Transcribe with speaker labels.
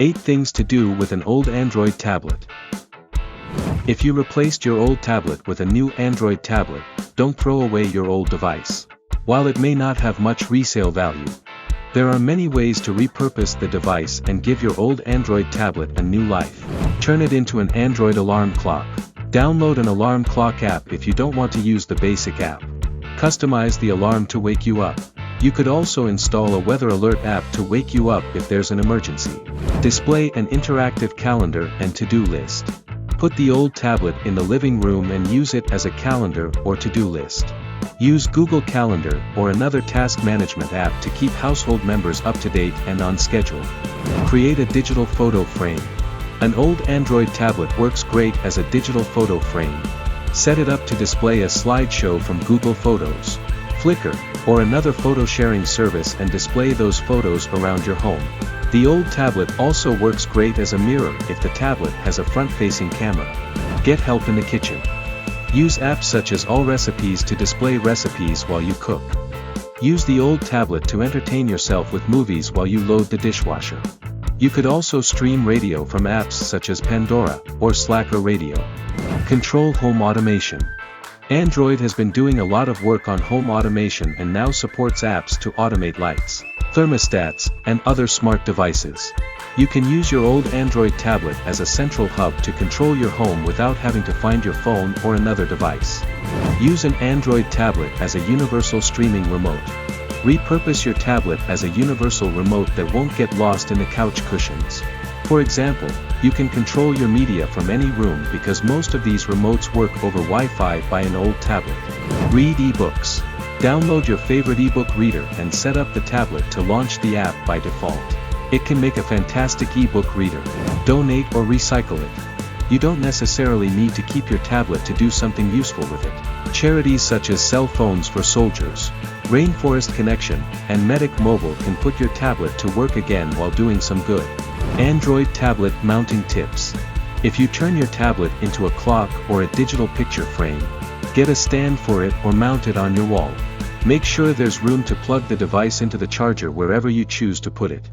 Speaker 1: 8 things to do with an old Android tablet. If you replaced your old tablet with a new Android tablet, don't throw away your old device. While it may not have much resale value, there are many ways to repurpose the device and give your old Android tablet a new life. Turn it into an Android alarm clock. Download an alarm clock app if you don't want to use the basic app. Customize the alarm to wake you up. You could also install a weather alert app to wake you up if there's an emergency. Display an interactive calendar and to-do list. Put the old tablet in the living room and use it as a calendar or to-do list. Use Google Calendar or another task management app to keep household members up to date and on schedule. Create a digital photo frame. An old Android tablet works great as a digital photo frame. Set it up to display a slideshow from Google Photos, Flickr, or another photo sharing service and display those photos around your home. The old tablet also works great as a mirror if the tablet has a front-facing camera. Get help in the kitchen. Use apps such as 𝐼𝐻 to display recipes while you cook. Use the old tablet to entertain yourself with movies while you load the dishwasher. You could also stream radio from apps such as Pandora or Slacker Radio. Control home automation. Android has been doing a lot of work on home automation and now supports apps to automate lights, thermostats, and other smart devices. You can use your old Android tablet as a central hub to control your home without having to find your phone or another device. Use an Android tablet as a universal streaming remote. Repurpose your tablet as a universal remote that won't get lost in the couch cushions. For example, you can control your media from any room because most of these remotes work over Wi-Fi by an old tablet. Read ebooks. Download your favorite ebook reader and set up the tablet to launch the app by default. It can make a fantastic ebook reader. Donate or recycle it. You don't necessarily need to keep your tablet to do something useful with it. Charities such as Cell Phones for Soldiers, Rainforest Connection, and Medic Mobile can put your tablet to work again while doing some good. Android tablet mounting tips. If you turn your tablet into a clock or a digital picture frame, get a stand for it or mount it on your wall. Make sure there's room to plug the device into the charger wherever you choose to put it.